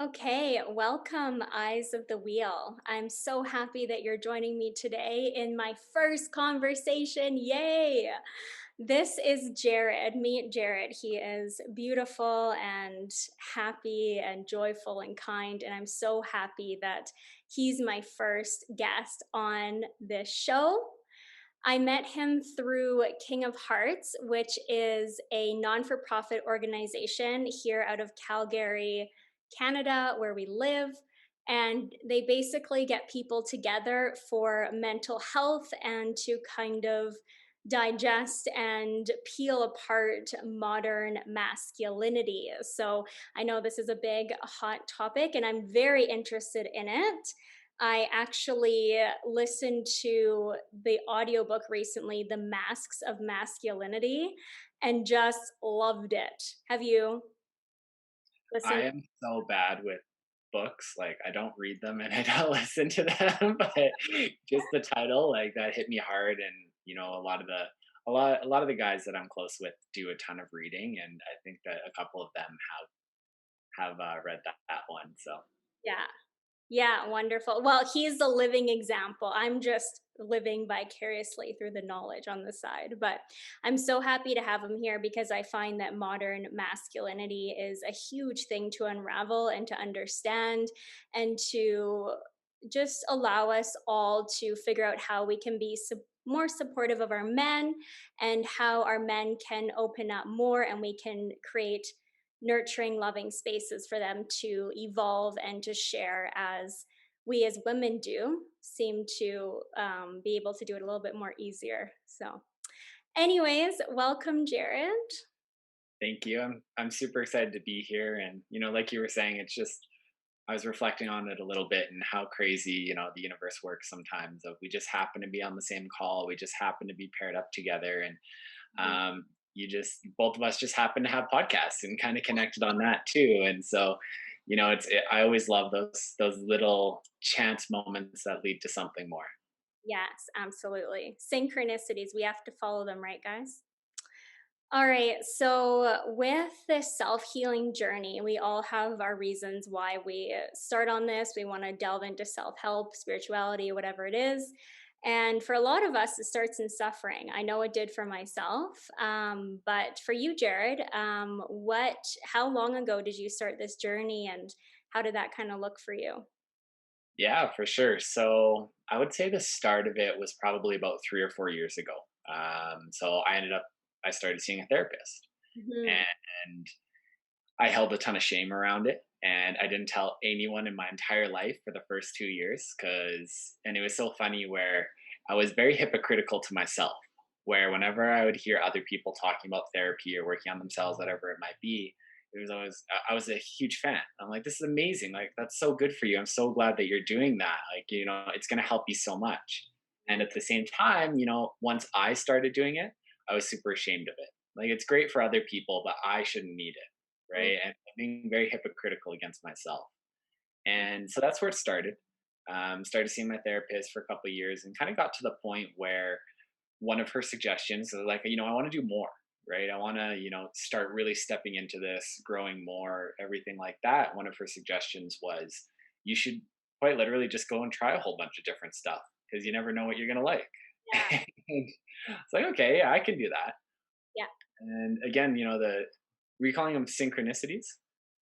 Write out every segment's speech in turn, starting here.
Okay, welcome, Eyes of the Wheel. I'm so happy that you're joining me today in my first conversation. Yay! This is Jared. Meet Jared. He is beautiful and happy and joyful and kind. And I'm so happy that he's my first guest on this show. I met him through King of Hearts, which is a non for profit organization here out of Calgary, Canada, where we live. And they basically get people together for mental health and to kind of digest and peel apart modern masculinity. So I know this is a big, hot topic, and I'm very interested in it. I actually listened to the audiobook recently, The Masks of Masculinity, and just loved it. Have you I listened? am so bad with books, like, I don't read them and I don't listen to them, but just the title, like, that hit me hard and, a lot of the guys that I'm close with do a ton of reading, and I think that a couple of them have read that one, so Yeah. Yeah, wonderful. Well, he's the living example. I'm just living vicariously through the knowledge on the side. But I'm so happy to have him here because I find that modern masculinity is a huge thing to unravel and to understand and to just allow us all to figure out how we can be more supportive of our men and how our men can open up more and we can create nurturing, loving spaces for them to evolve and to share as we as women do seem to be able to do it a little bit more easier. So, anyways, welcome, Jared. thank you. I'm super excited to be here, and, like you were saying, it's just I was reflecting on it a little bit and how crazy, the universe works sometimes. Of we just happen to be on the same call, we just happen to be paired up together, and Mhm. you just both of us just happen to have podcasts and kind of connected on that too. And so, I always love those little chance moments that lead to something more. Yes, absolutely. Synchronicities, we have to follow them, right, guys? All right. So, with this self healing journey, we all have our reasons why we start on this. We want to delve into self help, spirituality, whatever it is. And for a lot of us, it starts in suffering. I know it did for myself. But for you, Jared, how long ago did you start this journey and how did that kind of look for you? Yeah, for sure. So I would say the start of it was probably about 3 or 4 years ago. So I started seeing a therapist, Hmm. and I held a ton of shame around it, and I didn't tell anyone in my entire life for the first 2 years, and it was so funny where I was very hypocritical to myself. Where whenever I would hear other people talking about therapy or working on themselves, whatever it might be, it was always I was a huge fan. I'm like, this is amazing. Like, that's so good for you. I'm so glad that you're doing that. Like, it's going to help you so much. And at the same time, once I started doing it, I was super ashamed of it. Like, it's great for other people, but I shouldn't need it, right? And being very hypocritical against myself. And so that's where it started. Started seeing my therapist for a couple of years and kind of got to the point where one of her suggestions was like, I want to do more, right? I want to, start really stepping into this, growing more, everything like that. One of her suggestions was you should quite literally just go and try a whole bunch of different stuff because you never know what you're going to like. Yeah. It's like, okay, yeah, I can do that. Yeah. And again, were you calling them synchronicities?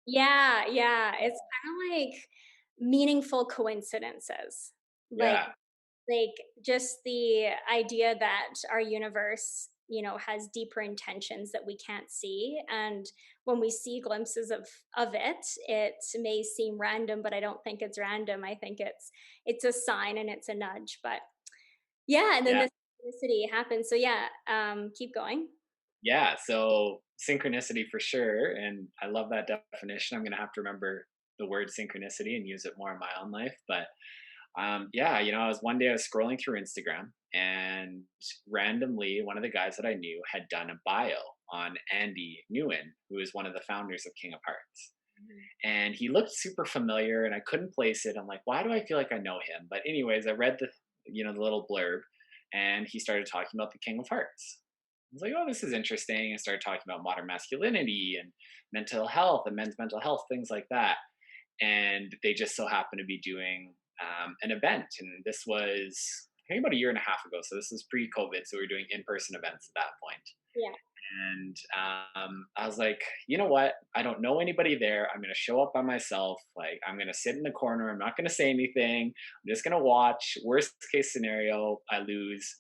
Yeah, yeah. It's kind of like meaningful coincidences. Like Yeah. like just the idea that our universe, has deeper intentions that we can't see, and when we see glimpses of it, it may seem random, but I don't think it's random. I think it's a sign and it's a nudge. But yeah, and then Yeah. the synchronicity happens. So yeah, keep going. Yeah. So synchronicity for sure. And I love that definition. I'm going to have to remember the word synchronicity and use it more in my own life. But yeah, one day I was scrolling through Instagram, and randomly one of the guys that I knew had done a bio on Andy Nguyen, who is one of the founders of King of Hearts. Mhm. And he looked super familiar and I couldn't place it. I'm like, why do I feel like I know him? But anyways, I read the little blurb, and he started talking about the King of Hearts. I was like, oh, this is interesting. And started talking about modern masculinity and mental health and men's mental health, things like that. and they just so happened to be doing an event. And this was, I think, about a year and a half ago. So this was pre-COVID. So we were doing in-person events at that point. Yeah. And I was like, you know what? I don't know anybody there. I'm going to show up by myself. Like, I'm going to sit in the corner. I'm not going to say anything. I'm just going to watch. Worst case scenario, I lose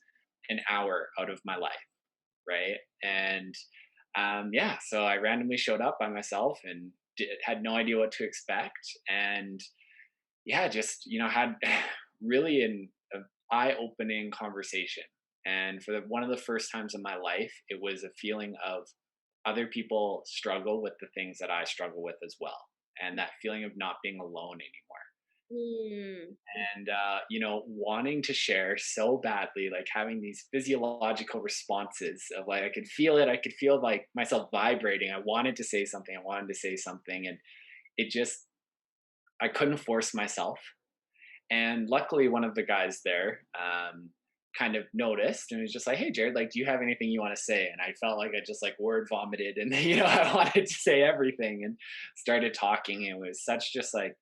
an hour out of my life. Right. And yeah, so I randomly showed up by myself and had no idea what to expect. And yeah, just, had really an eye-opening conversation. And for one of the first times in my life, it was a feeling of other people struggle with the things that I struggle with as well, and that feeling of not being alone anymore. Mm. And wanting to share so badly, like having these physiological responses of, like, I could feel it, I could feel like myself vibrating. I wanted to say something, I wanted to say something, and it just, I couldn't force myself. And luckily, one of the guys there kind of noticed and was just like, "Hey, Jared, like, do you have anything you want to say?" And I felt like I just like word vomited, and I wanted to say everything and started talking. And it was such just like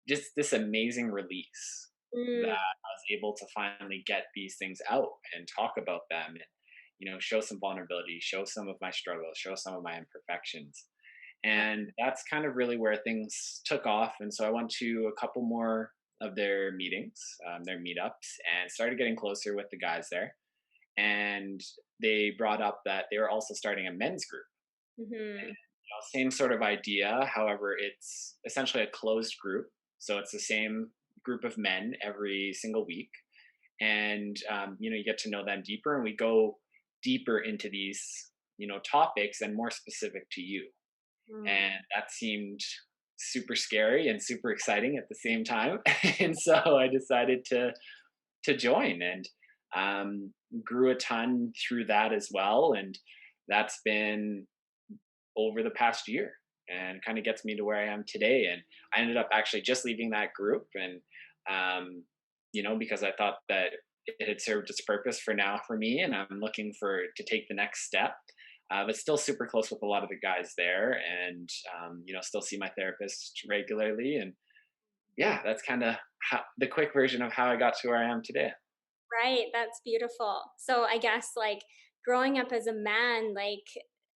just this amazing release that Mm. I was able to finally get these things out and talk about them, and show some vulnerability, show some of my struggles, show some of my imperfections. And that's kind of really where things took off. And so I went to a couple more of their meetings, their meetups, and started getting closer with the guys there. And they brought up that they were also starting a men's group. Mhm. Same sort of idea. However, it's essentially a closed group. So it's the same group of men every single week. And, you get to know them deeper. And we go deeper into these, topics and more specific to you. Mm. And that seemed super scary and super exciting at the same time. And so I decided to join, and grew a ton through that as well. And that's been over the past year, and kind of gets me to where I am today. And I ended up actually just leaving that group, and because I thought that it had served its purpose for now for me, and I'm looking for to take the next step. But still super close with a lot of the guys there, and still see my therapist regularly. And yeah, that's kind of the quick version of how I got to where I am today. Right, that's beautiful. So I guess, like, growing up as a man, like,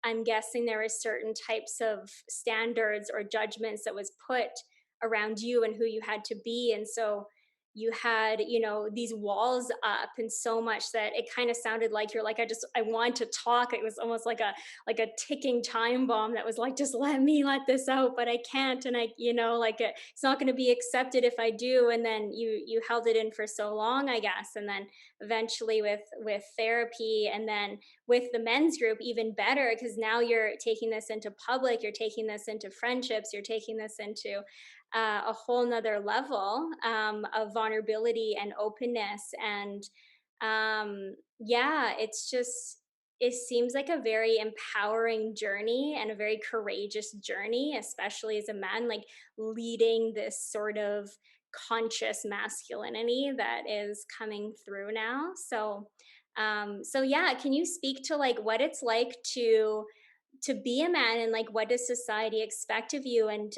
I'm guessing there were certain types of standards or judgments that was put around you and who you had to be, and so you had, these walls up and so much that it kind of sounded like you're like, I want to talk. It was almost like a ticking time bomb that was like, just let me let this out, but I can't. And like it's not going to be accepted if I do. And then you held it in for so long, I guess. And then eventually with therapy, and then with the men's group, even better, because now you're taking this into public, you're taking this into friendships, you're taking this into a whole nother level of vulnerability and openness. And yeah, it seems like a very empowering journey and a very courageous journey, especially as a man, like leading this sort of conscious masculinity that is coming through now. So yeah, can you speak to like what it's like to be a man, and like what does society expect of you, and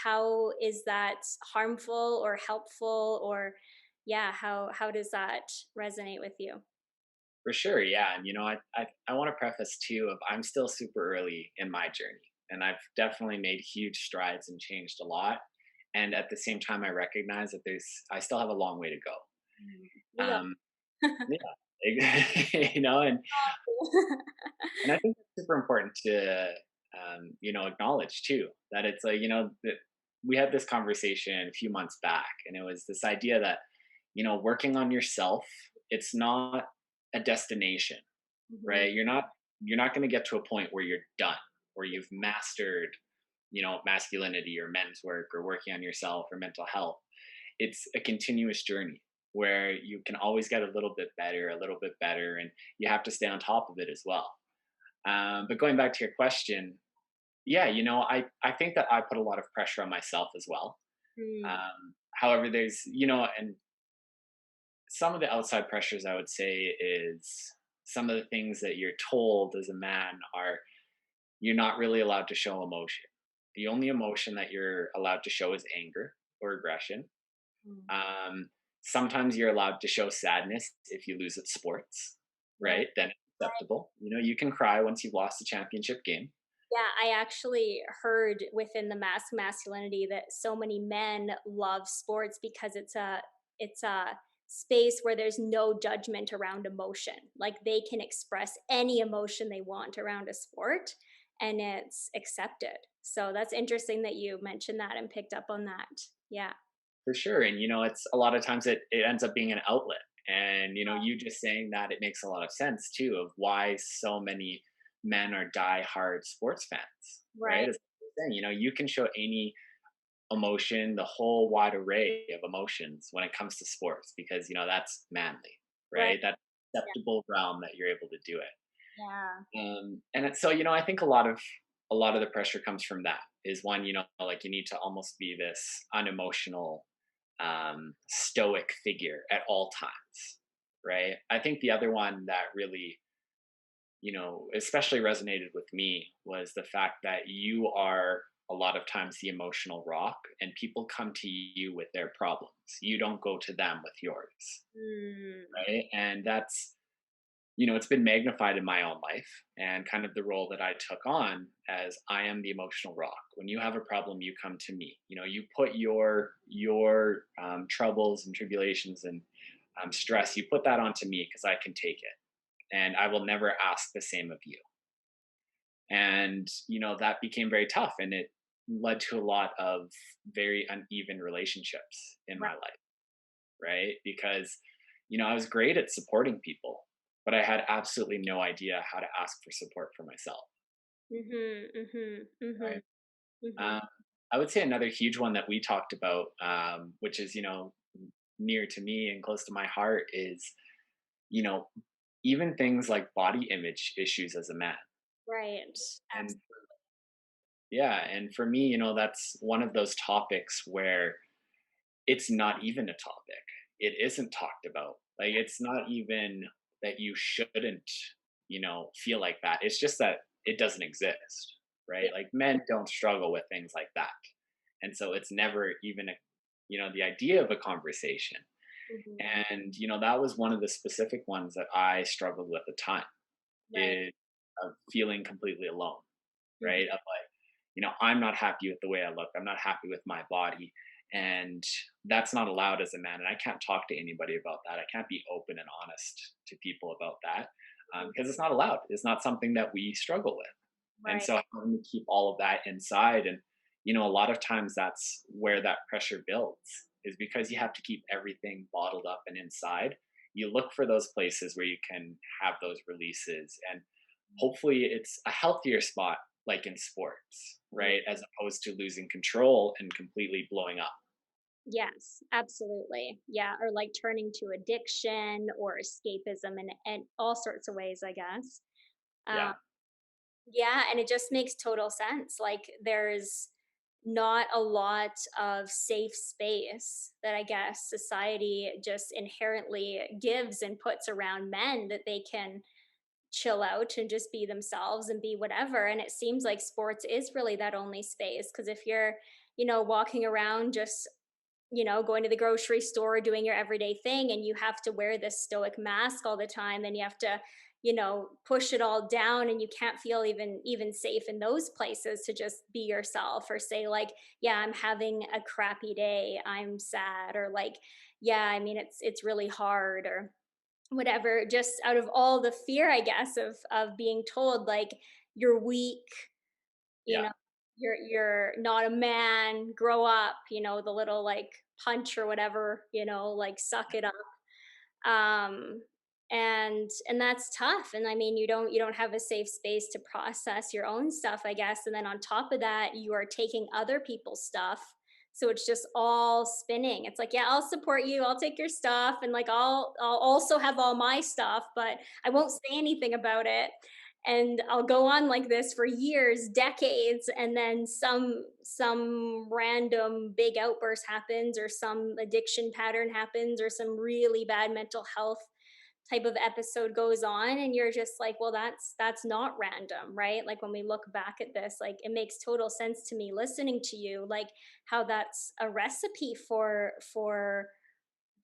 how is that harmful or helpful, or yeah, how does that resonate with you? For sure, yeah. And I want to preface too of I'm still super early in my journey, and I've definitely made huge strides and changed a lot. And at the same time, I recognize that I still have a long way to go. Mm. We Um, yeah, and I think it's super important to acknowledge too that it's like that we had this conversation a few months back, and it was this idea that working on yourself, it's not a destination, Mhm. right? You're not going to get to a point where you're done, where you've mastered masculinity or men's work or working on yourself or mental health. It's a continuous journey where you can always get a little bit better, and you have to stay on top of it as well. But going back to your question, yeah, I think that I put a lot of pressure on myself as well. Mm. However, there's and some of the outside pressures, I would say, is some of the things that you're told as a man are you're not really allowed to show emotion. The only emotion that you're allowed to show is anger or aggression. Mm. Um, Sometimes you're allowed to show sadness if you lose at sports, Right. right? Then it's acceptable. You know, you can cry once you've lost a championship game. Yeah, I actually heard within the masculinity that so many men love sports because it's a space where there's no judgment around emotion. Like they can express any emotion they want around a sport and it's accepted. So that's interesting that you mentioned that and picked up on that. Yeah. For sure. And, you know, it's a lot of times it ends up being an outlet. And, you know, you just saying that, it makes a lot of sense too of why so many men are die-hard sports fans, right? Right. As you're saying, you know, you can show any emotion, the whole wide array of emotions when it comes to sports because, you know, that's manly, Right. right? That Yeah. acceptable realm that you're able to do it. Yeah. And it's, so, you know, I think a lot of the pressure comes from that is one, you know, like you need to almost be this unemotional, stoic figure at all times, right? I think the other one that really, you know, especially resonated with me was the fact that you are a lot of times the emotional rock and people come to you with their problems. You don't go to them with yours, Mm, right? And that's, you know, it's been magnified in my own life and kind of the role that I took on as I am the emotional rock. When you have a problem, you come to me. You know, you put your troubles and tribulations and stress, you put that onto me because I can take it, and I will never ask the same of you. And you know that became very tough, and it led to a lot of very uneven relationships in right. my life, right? Because, you know, I was great at supporting people, but I had absolutely no idea how to ask for support for myself, Mhm. Mhm. right? Mhm. Mhm. Um, I would say another huge one that we talked about, which is, you know, near to me and close to my heart, is, you know, even things like body image issues as a man. Right. And yeah, and for me, you know, that's one of those topics where it's not even a topic. It isn't talked about. Like it's not even that you shouldn't, you know, feel like that. It's just that it doesn't exist, right? Yeah. Like men don't struggle with things like that. And so it's never even a, you know, the idea of a conversation. Mhm. And you know, that was one of the specific ones that I struggled with at the time, Right. is of feeling completely alone, Mhm. right? Of like, you know, I'm not happy with the way I look. I'm not happy with my body. And that's not allowed as a man. And I can't talk to anybody about that. I can't be open and honest to people about that Mhm. because it's not allowed. It's not something that we struggle with. And Right. so having to keep all of that inside, and, you know, a lot of times that's where that pressure builds, is because you have to keep everything bottled up and inside. You look for those places where you can have those releases, and hopefully it's a healthier spot like in sports, Mm. right? As opposed to losing control and completely blowing up. Yes, absolutely. Yeah, or like turning to addiction or escapism in all sorts of ways, I guess. Um, Yeah. yeah, and it just makes total sense. Like there's not a lot of safe space that I guess society just inherently gives and puts around men that they can chill out and just be themselves and be whatever. And it seems like sports is really that only space. Because if you're, walking around just, going to the grocery store, doing your everyday thing, and you have to wear this stoic mask all the time, then you have to, push it all down, and you can't feel even safe in those places to just be yourself or say like, yeah, I'm having a crappy day, I'm sad, or like, yeah, I mean, it's really hard, or whatever, just out of all the fear, I guess, of being told like you're weak, you Yeah. know, you're not a man, grow up, the little like punch or whatever, like suck it up. um and that's tough, and I mean, you don't have a safe space to process your own stuff, I guess, and then on top of that you are taking other people's stuff, so it's just all spinning. It's like, yeah, I'll support you, I'll take your stuff, and like I'll also have all my stuff, but I won't say anything about it, and I'll go on like this for years, decades, and then some random big outburst happens, or some addiction pattern happens, or some really bad mental health type of episode goes on, and you're just like, well, that's not random, right? Like when we look back at this, like it makes total sense to me listening to you, like how that's a recipe for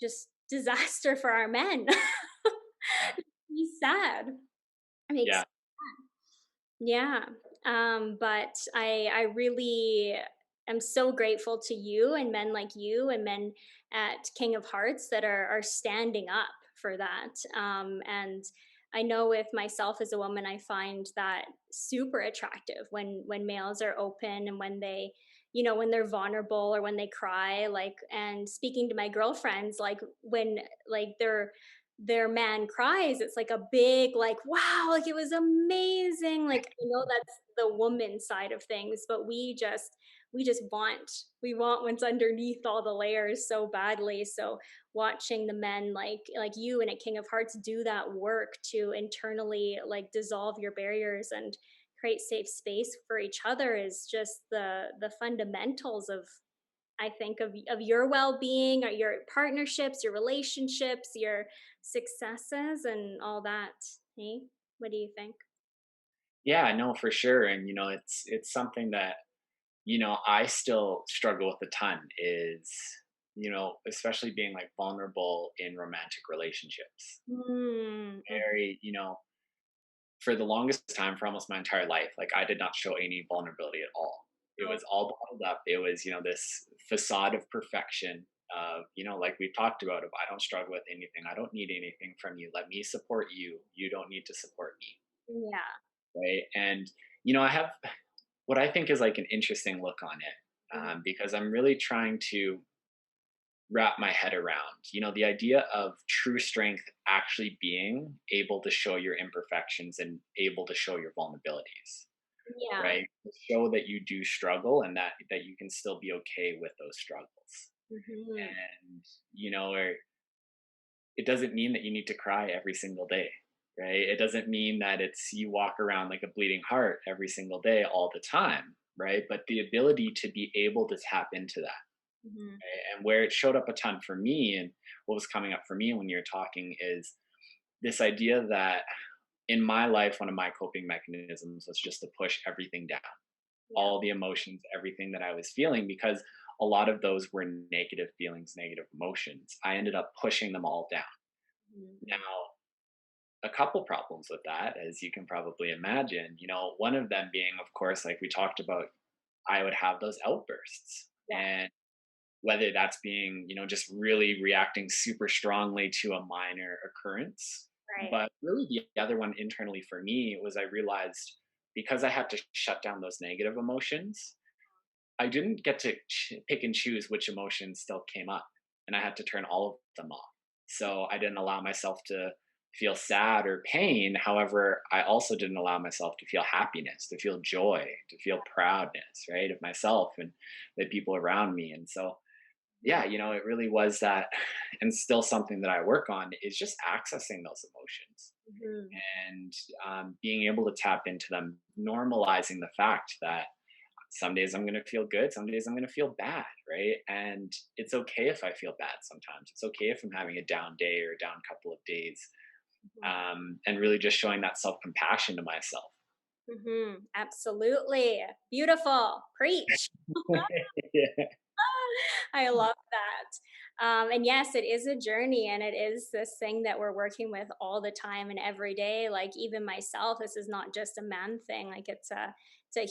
just disaster for our men. Yeah. He's sad. It makes Yeah. yeah. But I really am so grateful to you and men like you and men at King of Hearts that are standing up for that. And I know with myself as a woman, I find that super attractive when males are open and when they, when they're vulnerable or when they cry. Like, and speaking to my girlfriends, like when like their man cries, it's like a big, like, wow, like it was amazing. Like I know that's the woman side of things, but we just we want what's underneath all the layers so badly. So watching the men like you and a King of Hearts do that work to internally like dissolve your barriers and create safe space for each other is just the fundamentals of, I think, of your well-being or your partnerships, your relationships, your successes and all that. Hey, what do you think? Yeah, no, for sure. And it's something that I still struggle with a ton is, especially being like vulnerable in romantic relationships. Mm, mhm. Very, for the longest time, for almost my entire life, like I did not show any vulnerability at all. It was all bottled up. It was, this facade of perfection of, like we talked about, of I don't struggle with anything. I don't need anything from you. Let me support you. You don't need to support me. Yeah. Right. And, I have what I think is like an interesting look on it, Mhm. because I'm really trying to wrap my head around, the idea of true strength actually being able to show your imperfections and able to show your vulnerabilities, Yeah. right? To show that you do struggle and that you can still be okay with those struggles. Mhm. And, or it doesn't mean that you need to cry every single day, right? It doesn't mean that it's you walk around like a bleeding heart every single day all the time, right? But the ability to be able to tap into that. Mhm. And where it showed up a ton for me and what was coming up for me when you're talking is this idea that in my life, one of my coping mechanisms was just to push everything down, Yeah. all the emotions, everything that I was feeling, because a lot of those were negative feelings, negative emotions. I ended up pushing them all down. Mhm. Now, a couple problems with that, as you can probably imagine, one of them being, of course, like we talked about, I would have those outbursts. Yeah. And whether that's being, just really reacting super strongly to a minor occurrence. Right. But really, the other one internally for me was I realized because I had to shut down those negative emotions, I didn't get to pick and choose which emotions still came up, and I had to turn all of them off. So I didn't allow myself to feel sad or pain. However, I also didn't allow myself to feel happiness, to feel joy, to feel proudness, right, of myself and the people around me. And so yeah, it really was that, and still something that I work on is just accessing those emotions Mhm. and being able to tap into them, normalizing the fact that some days I'm going to feel good, some days I'm going to feel bad, right? And it's okay if I feel bad sometimes. It's okay if I'm having a down day or a down couple of days, Mhm. and really just showing that self compassion to myself. Mhm. Absolutely. Beautiful. Preach. Yeah. I love that. And yes, it is a journey and it is this thing that we're working with all the time and every day. Like even myself, this is not just a man thing. Like it's a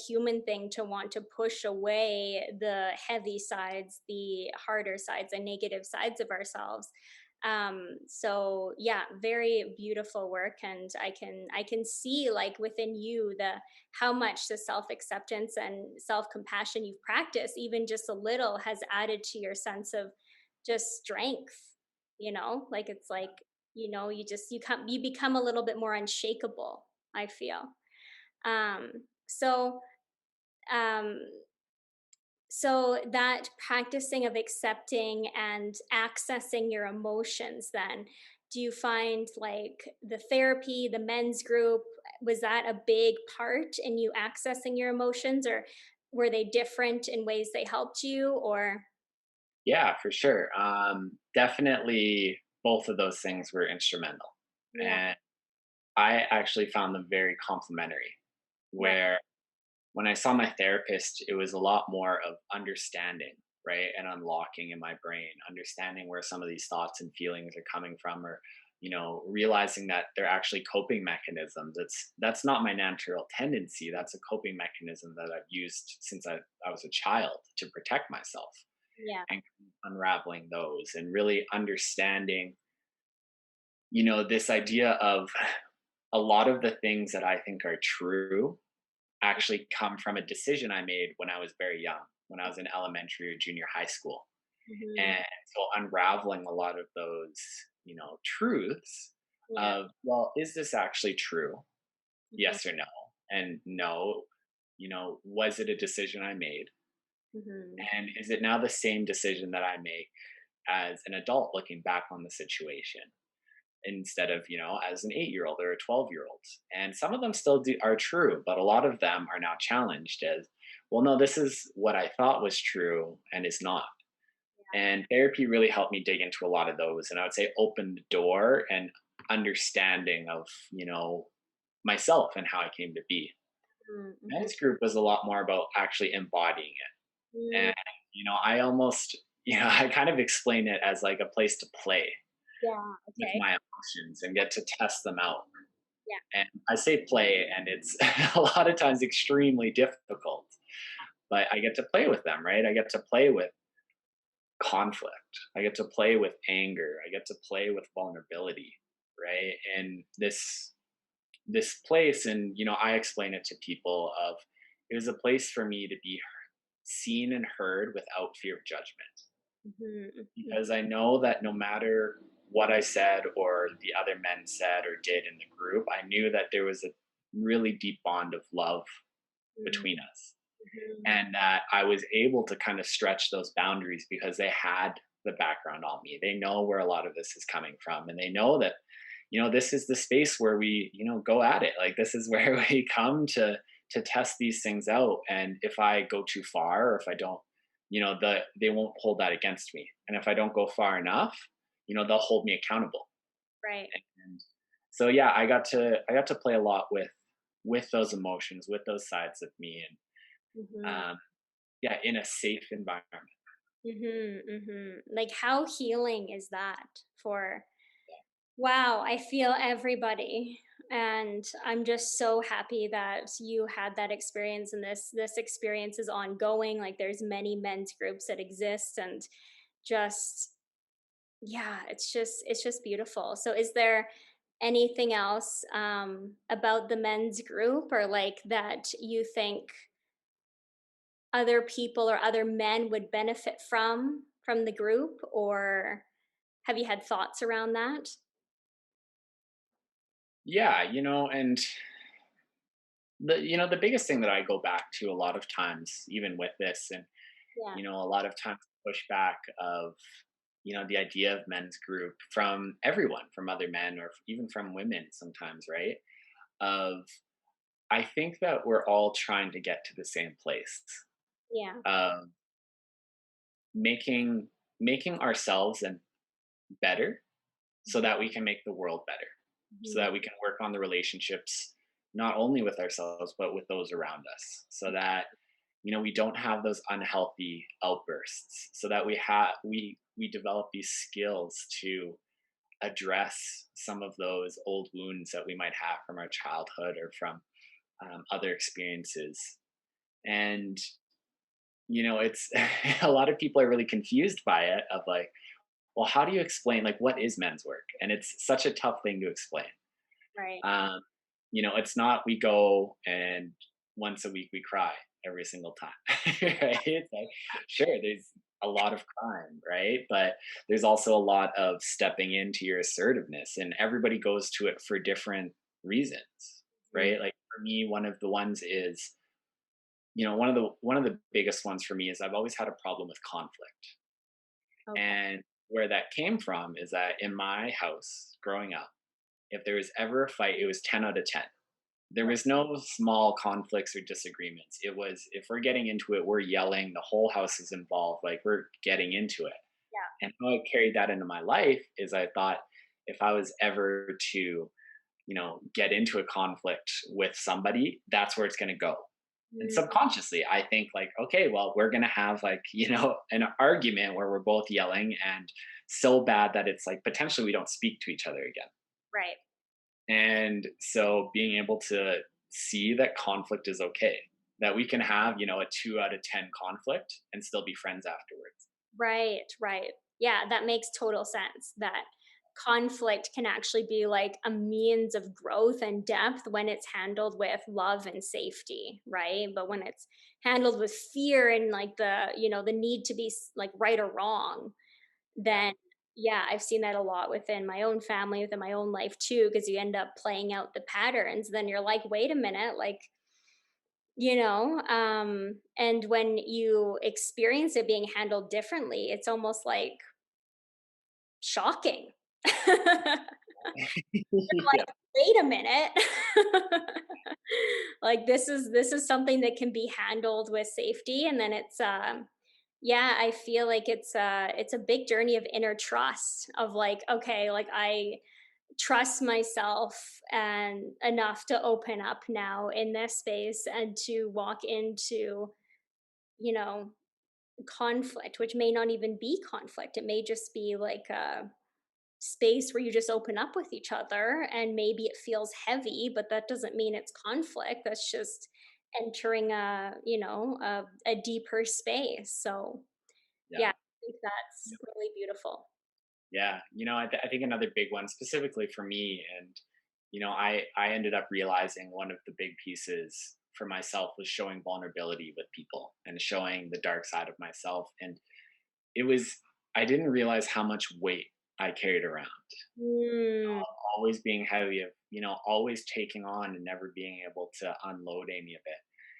human thing to want to push away the heavy sides, the harder sides, the negative sides of ourselves. So yeah, very beautiful work, and I can see like within you the how much the self-acceptance and self-compassion you've practiced, even just a little, has added to your sense of just strength. Like it's like, you become a little bit more unshakable, I feel. Um so um so that practicing of accepting and accessing your emotions, then do you find like the therapy, the men's group, was that a big part in you accessing your emotions, or were they different in ways they helped you, or Yeah, for sure. Definitely both of those things were instrumental. Yeah. And I actually found them very complimentary, Right. where when I saw my therapist, it was a lot more of understanding, right? And unlocking in my brain, understanding where some of these thoughts and feelings are coming from, or, realizing that they're actually coping mechanisms. That's not my natural tendency. That's a coping mechanism that I've used since I was a child to protect myself, Yeah. and unraveling those and really understanding, this idea of a lot of the things that I think are true actually come from a decision I made when I was very young, when I was in elementary or junior high school. Mhm. And so unraveling a lot of those, truths Yeah. of, well, is this actually true? Mhm. Yes or no? And no, was it a decision I made? Mhm. And is it now the same decision that I make as an adult looking back on the situation? Instead of as an 8-year old or a 12-year old, and some of them still are true, but a lot of them are now challenged as, well, no, this is what I thought was true and is not. And therapy really helped me dig into a lot of those, and I would say open the door and understanding of myself and how I came to be. Mhm. Mhm. Men's group was a lot more about actually embodying it. Mm. And I almost I kind of explain it as like a place to play Yeah. with Okay. my emotions and get to test them out. Yeah. And I say play, and it's a lot of times extremely difficult, but I get to play with them, right? I get to play with conflict. I get to play with anger. I get to play with vulnerability, right? And this place, and I explain it to people of, it was a place for me to be seen and heard without fear of judgment, Mhm. Mhm. because I know that no matter what I said or the other men said or did in the group, I knew that there was a really deep bond of love Mhm. between us. Mhm. And that I was able to kind of stretch those boundaries because they had the background on me. They know where a lot of this is coming from. And they know that, this is the space where we, go at it. Like, this is where we come to test these things out. And if I go too far, or if I don't, they won't hold that against me. And if I don't go far enough, they'll hold me accountable. Right. And so yeah, I got to play a lot with those emotions, with those sides of me, and Mhm. yeah, in a safe environment. Mhm. Mhm. Like, how healing is that for? Wow, I feel everybody. And I'm just so happy that you had that experience, and this experience is ongoing. Like, there's many men's groups that exist, and just, yeah, it's just beautiful. So is there anything else about the men's group, or like that you think other people or other men would benefit from the group, or have you had thoughts around that? Yeah, and the biggest thing that I go back to a lot of times, even with this, and Yeah. a lot of times pushback of the idea of men's group from everyone, from other men, or even from women sometimes, right? Of, I think that we're all trying to get to the same place Yeah. of making ourselves and better, so Mhm. that we can make the world better, so Mhm. that we can work on the relationships, not only with ourselves but with those around us, so that we don't have those unhealthy outbursts, so that we develop these skills to address some of those old wounds that we might have from our childhood or from other experiences. And it's a lot of people are really confused by it, of like, well, how do you explain, like, what is men's work? And it's such a tough thing to explain. Right. um, it's not, we go and once a week we cry every single time. Right? It's like, sure, there's a lot of crime, right? But there's also a lot of stepping into your assertiveness, and everybody goes to it for different reasons, Mhm. right? Like, for me, one of the ones is, one of the biggest ones for me is, I've always had a problem with conflict. Okay. And where that came from is that in my house growing up, if there was ever a fight, it was 10 out of 10. There Right. was no small conflicts or disagreements. It was, if we're getting into it, we're yelling, the whole house is involved, like, we're getting into it. Yeah. And how I carried that into my life is, I thought, if I was ever to, get into a conflict with somebody, that's where it's going to go. And Mm, subconsciously, I think like, okay, well, we're going to have like, an argument where we're both yelling and so bad that it's like potentially we don't speak to each other again. right. And so being able to see that conflict is okay, that we can have, a 2 out of 10 conflict and still be friends afterwards. Right, right. Yeah, that makes total sense. That conflict can actually be like a means of growth and depth when it's handled with love and safety, right? But when it's handled with fear and like the need to be like right or wrong, Yeah. then yeah, I've seen that a lot within my own family, within my own life too, because you end up playing out the patterns. Then you're like, wait a minute, like, and when you experience it being handled differently, it's almost like shocking. Yeah. Wait a minute. Like this is something that can be handled with safety, and then yeah, I feel like it's a big journey of inner trust of like, okay, like I trust myself and enough to open up now in this space and to walk into, you know, conflict, which may not even be conflict. It may just be like a space where you just open up with each other and maybe it feels heavy, but that doesn't mean it's conflict. That's just entering a deeper space. So yeah, Yeah. I think that's really beautiful. Yeah, I think another big one, specifically for me, and I ended up realizing one of the big pieces for myself was showing vulnerability with people and showing the dark side of myself. And it was I didn't realize how much weight I carried around, Mm, always being heavy of always taking on and never being able to unload any of it.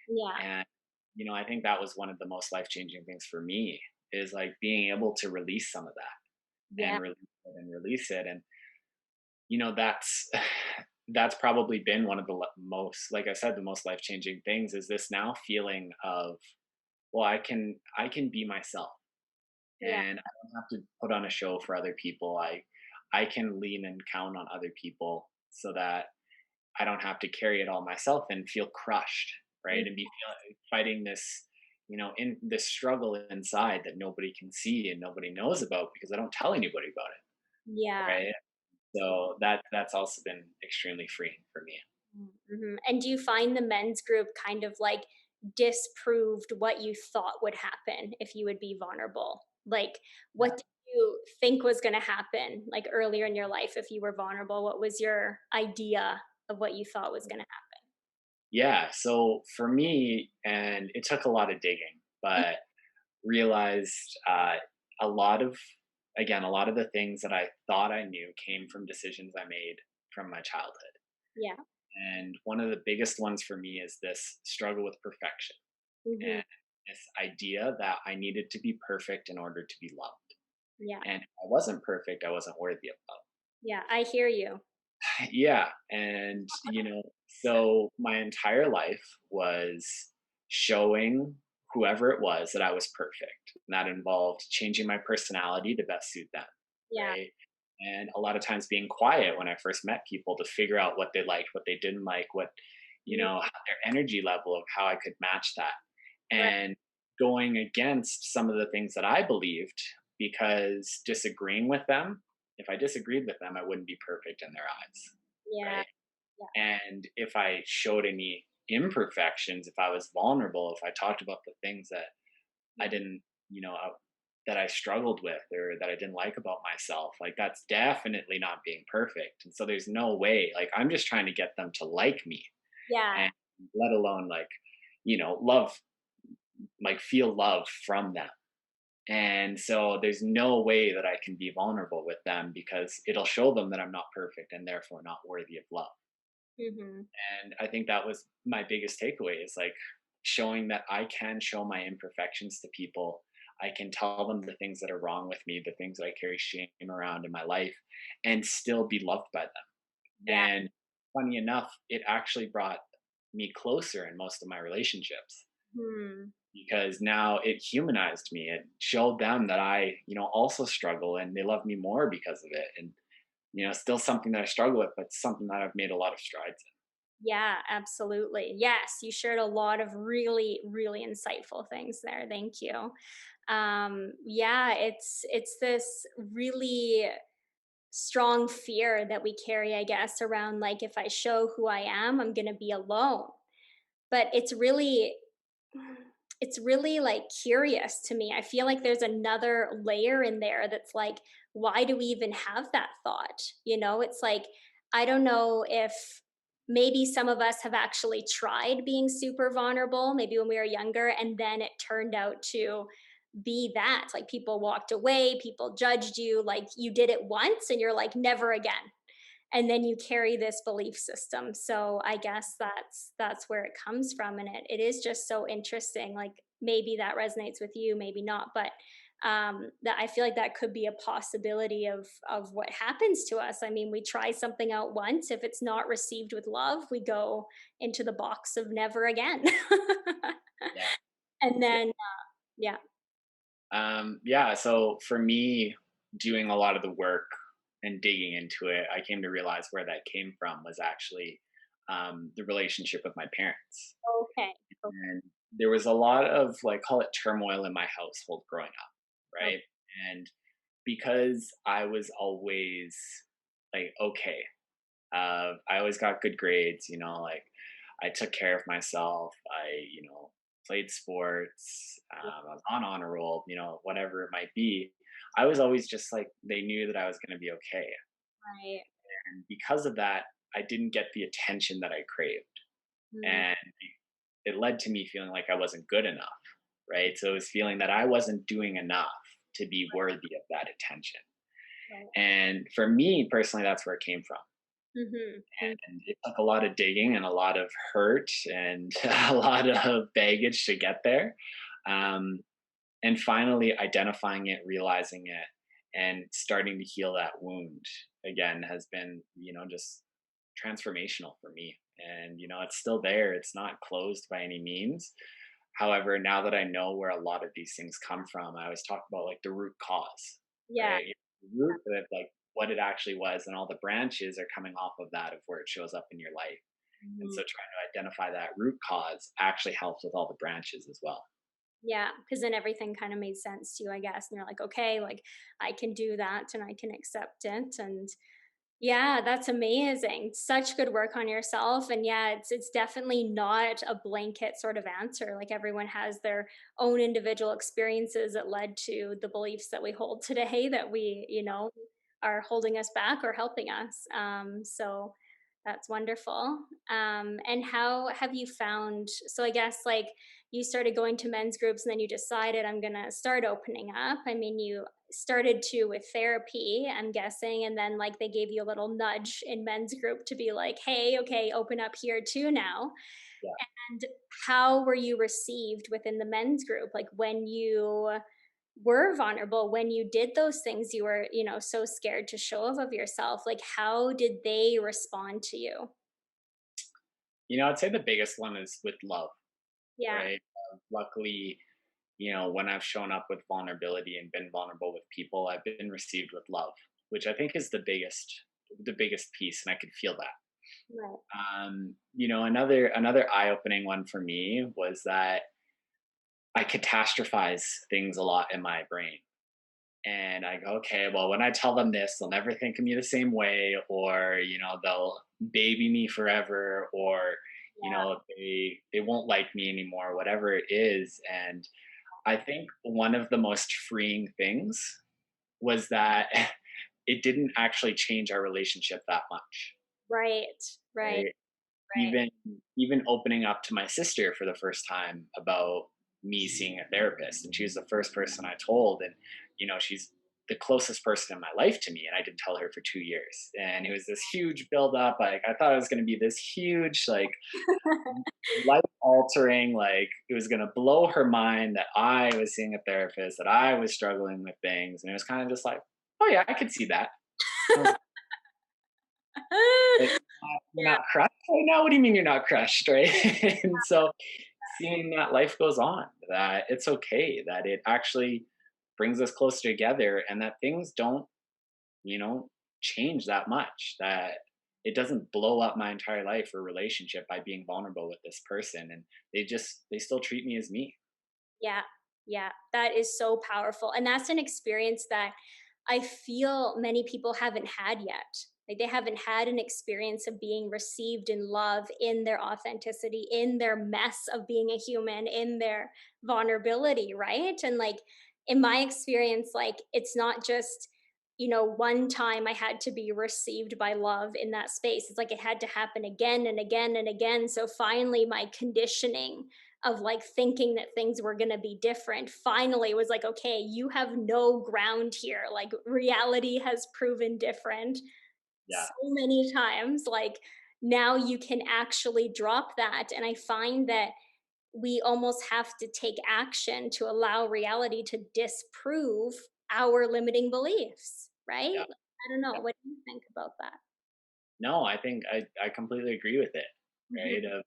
yeah, And I think that was one of the most life changing things for me is like being able to release some of that yeah, and release it. And that's that's probably been one of the most, like I said, the most life changing things is this now feeling of, well, I can be myself yeah, and I don't have to put on a show for other people. I can lean and count on other people so that I don't have to carry it all myself and feel crushed, mm, right? And be fighting this, in this struggle inside that nobody can see and nobody knows about because I don't tell anybody about it, yeah. right? So that's also been extremely freeing for me. Mhm. And do you find the men's group kind of like disproved what you thought would happen if you would be vulnerable? Like, what Yeah. did you think was going to happen like earlier in your life if you were vulnerable? What was your idea of what you thought was going to Yeah. So for me, and it took a lot of digging, happen? but realized a lot of, again, a lot of the things that I thought I knew came from decisions I made from my childhood. Yeah. And one of the biggest ones for me is this struggle with perfection Hmm. and this idea that I needed to be perfect in order to be loved. Yeah. And if I wasn't perfect, I wasn't worthy of love. Yeah. I hear you. Yeah, and so my entire life was showing whoever it was that I was perfect. And that involved changing my personality to best suit them, Yeah. right? And a lot of times being quiet when I first met people to figure out what they liked, what they didn't like, what Mm, their energy level of how I could match that. right. And going against some of the things that I believed because disagreeing with them, if I disagreed with them, I wouldn't be perfect in their eyes, Yeah. right? Yeah. And if I showed any imperfections, if I was vulnerable, if I talked about the things that I Mhm. didn't, that I struggled with or that I didn't like about myself, like that's definitely not being perfect. And so there's no way, like I'm just trying to get them to like me Yeah. and let alone like, love, like feel love from them. And so there's no way that I can be vulnerable with them because it'll show them that I'm not perfect and therefore not worthy of love. Hmm. And I think that was my biggest takeaway is like showing that I can show my imperfections to people. I can tell them the things that are wrong with me, the things that I carry shame around in my life, and still be loved by them. Yeah. And funny enough, it actually brought me closer in most of my relationships Hmm. because now it humanized me. It showed them that I, also struggle and they love me more because of it. And still something that I struggle with, but something that I've made a lot of strides Yeah, absolutely. Yes, you shared a lot of really, really insightful things there. Thank you. Yeah, it's this really strong fear that we carry, I guess, around like if I show who I am, I'm going to be alone. But it's really like curious to me. I feel like there's another layer in there that's like, why do we even have that thought? It's like, I don't know if maybe some of us have actually tried being super vulnerable, maybe when we were younger, and then it turned out to be that. Like people walked away, people judged you, like you did it once and you're like, never again, and then you carry this belief system. So I guess that's where it comes from, and it is just so interesting. Like maybe that resonates with you, maybe not, but that I feel like that could be a possibility of what happens to us. I mean, we try something out once. If it's not received with love, we go into the box of never again. in. Yeah. And then, yeah, Yeah. So for me, doing a lot of the work and digging into it, I came to realize where that came from was actually the relationship with my parents. okay, okay, And there was a lot of, like, call it turmoil in my household growing up, okay, right? And because I was always like, okay, I always got good grades, like I took care of myself. I played sports. yeah, I was on honor roll, whatever it might be. I was always just like, they knew that I was going to be okay. right. And because of that, I didn't get the attention that I craved. Mm, And it led to me feeling like I wasn't good enough, right? So it was feeling that I wasn't doing enough to be worthy of that attention. right. And for me personally, that's where it came from. Mm-hmm. And it took a lot of digging and a lot of hurt and a lot of baggage to get there. Um, and finally identifying it, realizing it, and starting to heal that wound again has been, just transformational for me. And, it's still there. It's not closed by any means. However, now that I know where a lot of these things come from, I always talk about like the root cause, Yeah. right? The root of like what it actually was, and all the branches are coming off of that of where it shows up in your life. And Mhm. so trying to identify that root cause actually helps with all the branches as well. Yeah, because then everything kind of made sense to you, I guess. And you're like, okay, like I can do that and I can accept it. And yeah, that's amazing. Such good work on yourself. And yeah, it's definitely not a blanket sort of answer. Like everyone has their own individual experiences that led to the beliefs that we hold today that we are holding us back or helping us. So that's wonderful. And how have you found? So I guess like you started going to men's groups and then you decided I'm gonna start opening up. I mean, you started to with therapy, I'm guessing, and then like they gave you a little nudge in men's group to be like, hey, okay, open up here too now. Yeah. And how were you received within the men's group? Like when you were vulnerable, when you did those things you were so scared to show off of yourself, like how did they respond to you? I'd say the biggest one is with love, Yeah, right? Luckily, when I've shown up with vulnerability and been vulnerable with people, I've been received with love, which I think is the biggest piece, and I could feel that. right. Another eye-opening one for me was that I catastrophize things a lot in my brain. And I go, okay, well, when I tell them this, they'll never think of me the same way, or they'll baby me forever, or Yeah, they won't like me anymore, whatever it is. And I think one of the most freeing things was that it didn't actually change our relationship that much, right, right, right? right. Even opening up to my sister for the first time about me seeing a therapist, and she was the first person I told. And she's the closest person in my life to me, and I didn't tell her for 2 years. And it was this huge build up. Like I thought it was going to be this huge, like, life altering, like it was going to blow her mind that I was seeing a therapist, that I was struggling with things. And it was kind of just like, oh yeah, I could see that. I was like, you're Yeah, not crushed right now? What do you mean you're not crushed, right? And so seeing that life goes on, that it's okay, that it actually brings us closer together, and that things don't, you know, change that much that it doesn't blow up my entire life or relationship by being vulnerable with this person, and they still treat me as me. Yeah. Yeah. That is so powerful. And that's an experience that I feel many people haven't had yet. Like they haven't had an experience of being received in love, in their authenticity, in their mess of being a human, in their vulnerability, right? And like in my experience, like it's not just, one time I had to be received by love in that space. It's like it had to happen again and again and again. So finally, my conditioning of like thinking that things were going to be different finally was like, okay, you have no ground here. Like reality has proven different Yeah, so many times. Like now you can actually drop that. And I find that we almost have to take action to allow reality to disprove our limiting beliefs, right? yeah, I don't know. yeah. What do you think about that? No, I think I completely agree with it. Right? Mhm.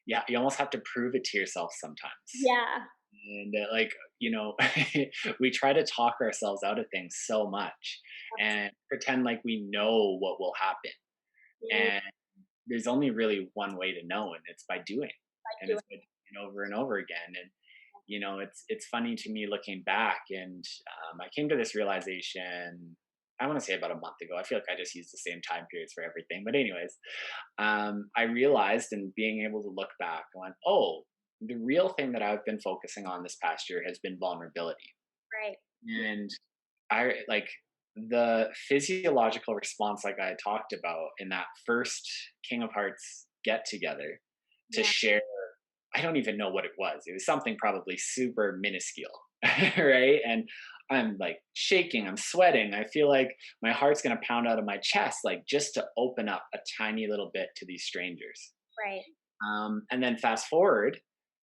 Yeah, you almost have to prove it to yourself sometimes. Yeah. And like, we try to talk ourselves out of things so much and pretend like we know what will happen. Mm, And there's only really one way to know, and it's by doing. I And do it's by doing it over and over again. And it's funny to me looking back, and I came to this realization. I want to say about a month ago. I feel like I just use the same time periods for everything. But anyways, I realized, and being able to look back, I went, oh, the real thing that I've been focusing on this past year has been vulnerability. right. And I like the physiological response, like I talked about in that first King of Hearts get together to Yeah. share. I don't even know what it was. It was something probably super minuscule, right? And I'm like shaking, I'm sweating. I feel like my heart's gonna pound out of my chest, like just to open up a tiny little bit to these strangers. Right. And then fast forward,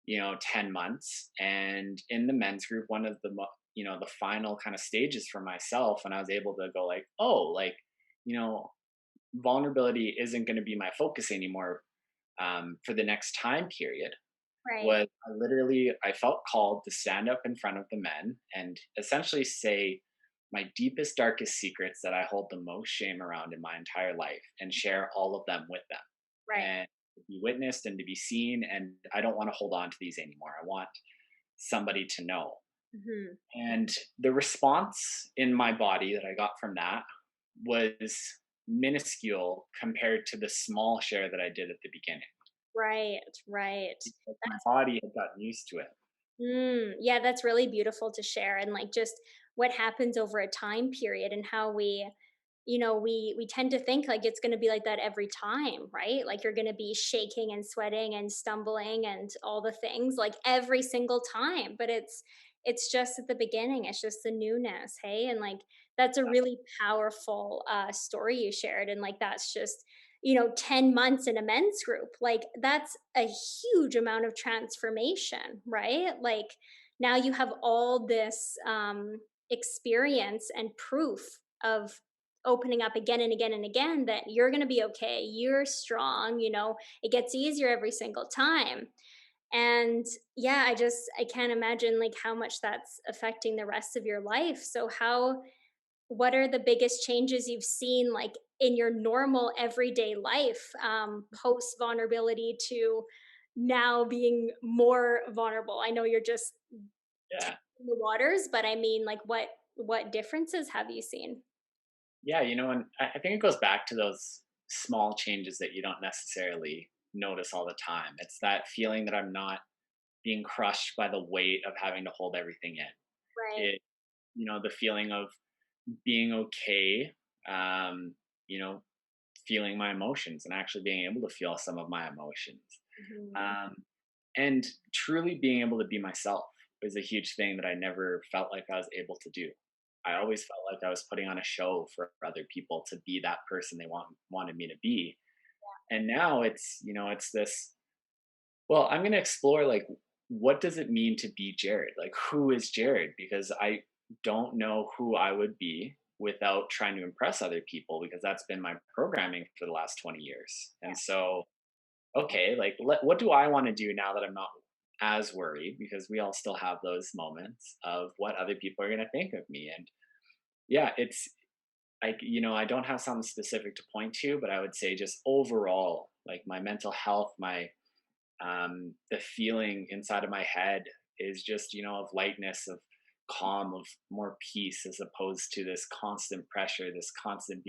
10 months, and in the men's group, one of the final kind of stages for myself, and I was able to go like, oh, like, you know, vulnerability isn't going to be my focus anymore for the next time period. Right. Was I felt called to stand up in front of the men and essentially say my deepest, darkest secrets that I hold the most shame around in my entire life and share all of them with them Right. and to be witnessed and to be seen. And I don't want to hold on to these anymore. I want somebody to know. Mhm. And the response in my body that I got from that was minuscule compared to the small share that I did at the beginning, Right, right. because my That's body had gotten used to it. yeah, that's really beautiful to share and like just what happens over a time period and how we tend to think like it's going to be like that every time, right? Like you're going to be shaking and sweating and stumbling and all the things like every single time, but it's just at the beginning. It's just the newness, hey? And like that's a really powerful story you shared and like that's just 10 months in a men's group. Like that's a huge amount of transformation, right? Like now you have all this experience and proof of opening up again and again and again that you're going to be okay. You're strong, it gets easier every single time. And yeah, I can't imagine like how much that's affecting the rest of your life. So what are the biggest changes you've seen like in your normal everyday life post vulnerability to now being more vulnerable? I know you're just Yeah. in the waters, but I mean like what differences have you seen? Yeah, and I think it goes back to those small changes that you don't necessarily notice all the time. It's that feeling that I'm not being crushed by the weight of having to hold everything in. Right. It, the feeling of being okay, um, you know, feeling my emotions and actually being able to feel some of my emotions. Mhm. Um, and truly being able to be myself is a huge thing that I never felt like I was able to do. I Right. always felt like I was putting on a show for other people to be that person they wanted me to be. And now it's this, well, I'm going to explore like what does it mean to be Jared? Like who is Jared? Because I don't know who I would be without trying to impress other people, because that's been my programming for the last 20 years. Yeah. And so, okay, like what do I want to do now that I'm not as worried, because we all still have those moments of what other people are going to think of me. And yeah, I don't have something specific to point to, but I would say just overall, like my mental health, the feeling inside of my head is just, of lightness, of calm, of more peace, as opposed to this constant pressure, this constant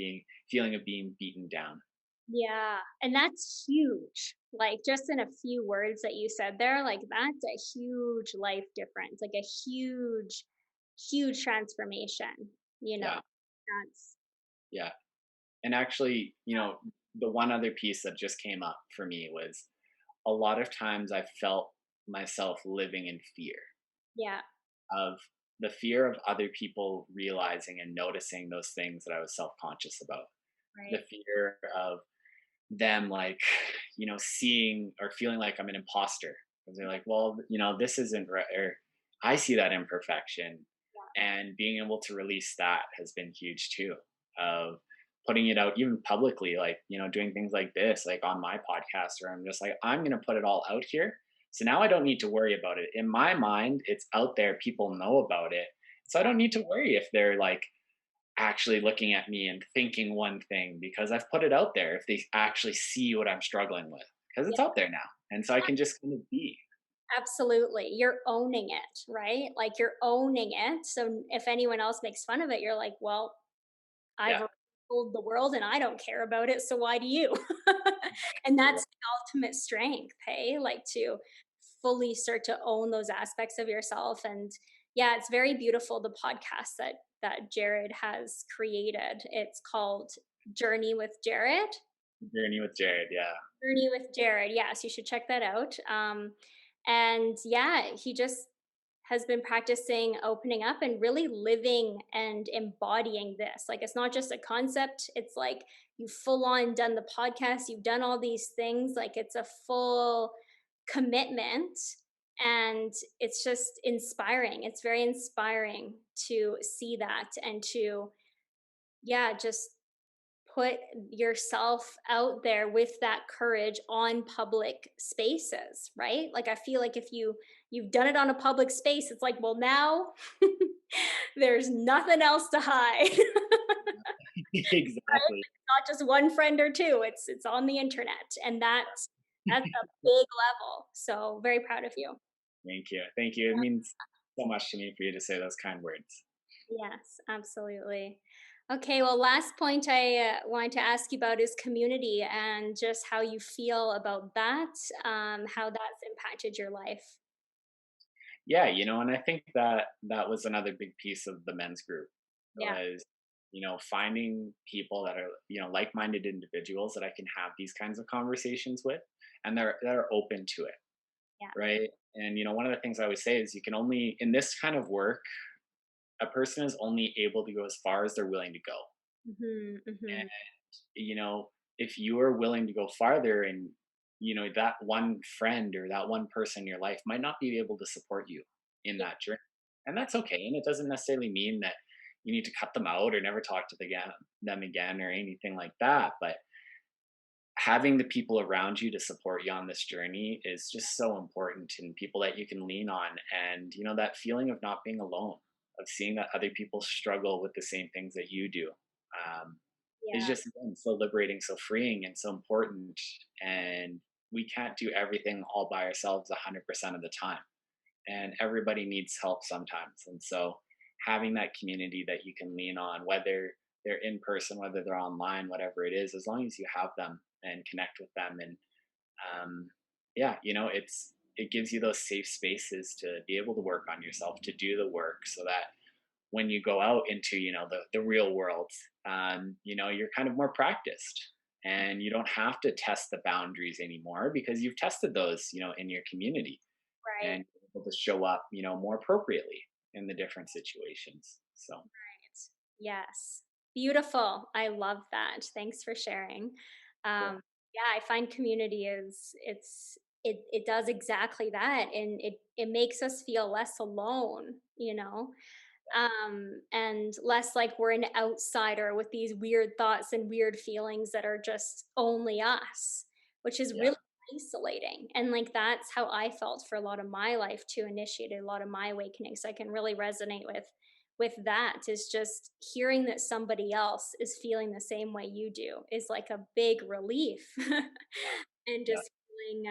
feeling of being beaten down. Yeah, and that's huge. Like, just in a few words that you said there, like, that's a huge life difference, like, a huge, huge transformation, you know? Yeah. That's Yeah. And actually, the one other piece that just came up for me was a lot of times I felt myself living in fear yeah, of the fear of other people realizing and noticing those things that I was self-conscious about. The right. fear of them, like, seeing or feeling like I'm an imposter. Because they're like, well, this isn't right, or I see that imperfection. Yeah, And being able to release that has been huge too, of putting it out even publicly, like, doing things like this, like on my podcast, where I'm just like, I'm going to put it all out here. So now I don't need to worry about it. In my mind, it's out there. People know about it. So I yeah, don't need to worry if they're like, actually looking at me and thinking one thing, because I've put it out there, if they actually see what I'm struggling with, because yeah. it's out there now. And so I can just kind of be. Absolutely. You're owning it, right? Like, you're owning it, so if anyone else makes fun of it, you're like, "Well, I've Yeah. already told the world and I don't care about it, so why do you?" And Yeah. that's the ultimate strength, hey? Like, to fully start to own those aspects of yourself. And yeah, it's very beautiful, the podcast that Jared has created. It's called Journey with Jared. Journey with Jared. Yeah. Journey with Jared, yes, you should check that out. And yeah, he just has been practicing opening up and really living and embodying this. Like, it's not just a concept, it's like you full on done the podcast, you've done all these things, like it's a full commitment. And it's just inspiring. It's very inspiring to see that and to, yeah, just put yourself out there with that courage on public spaces, right? Like, I feel like if you've done it on a public space, it's like, well, now there's nothing else to hide. Exactly. Not just one friend or two, it's on the internet, and that's a big level. So, very proud of you. Thank you. Thank you. It means so much to me for you to say those kind words. Yes, absolutely. Okay, well, last point I wanted to ask you about is community and just how you feel about that, how that's impacted your life. Yeah, and I think that that was another big piece of the men's group Yeah, was, finding people that are, like-minded individuals that I can have these kinds of conversations with, and they're open to it. yeah. Right. And, one of the things I always say is you can only, in this kind of work, a person is only able to go as far as they're willing to go. Mhm, mhm. You know, if you are willing to go farther, and, that one friend or that one person in your life might not be able to support you in Yeah, that journey. And that's okay. And it doesn't necessarily mean that you need to cut them out or never talk to them again or anything like that. But having the people around you to support you on this journey is just so important, and people that you can lean on, and that feeling of not being alone, of seeing that other people struggle with the same things that you do, um, is yeah, just, again, so liberating, so freeing, and so important. And we can't do everything all by ourselves 100% of the time, and everybody needs help sometimes. And so having that community that you can lean on, whether they're in person, whether they're online, whatever it is, as long as you have them and connect with them, and um, yeah, it gives you those safe spaces to be able to work on yourself, to do the work, so that when you go out into the real world, you're kind of more practiced, and you don't have to test the boundaries anymore, because you've tested those in your community, right. and you're able to show up more appropriately in the different situations. So Right. Yes. Beautiful. I love that. Thanks for sharing. cool. Yeah, I find community it does exactly that, and it makes us feel less alone, and less like we're an outsider with these weird thoughts and weird feelings that are just only us, which is Yeah. really isolating. And like, that's how I felt for a lot of my life too, initiated a lot of my awakening. So I can really resonate with that is just hearing that somebody else is feeling the same way you do is like a big relief. And Yeah. just feeling,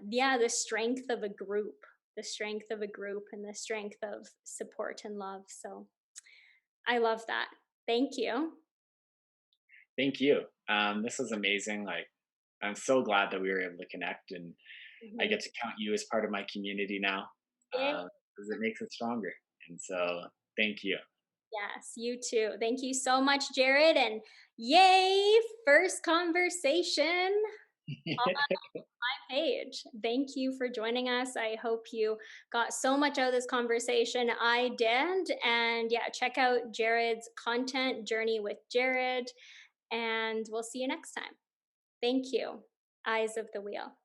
yeah, the strength of a group, the strength of a group and the strength of support and love. So I love that. Thank you. Thank you. This was amazing. Like, I'm so glad that we were able to connect, and I Mhm. get to count you as part of my community now, Yay. because it makes it stronger. And so, thank you. Yes, you too. Thank you so much, Jared. And yay, first conversation page. Thank you for joining us. I hope you got so much out of this conversation. I did. And yeah, check out Jared's content, Journey with Jared, and we'll see you next time. Thank you. Eyes of the Wheel.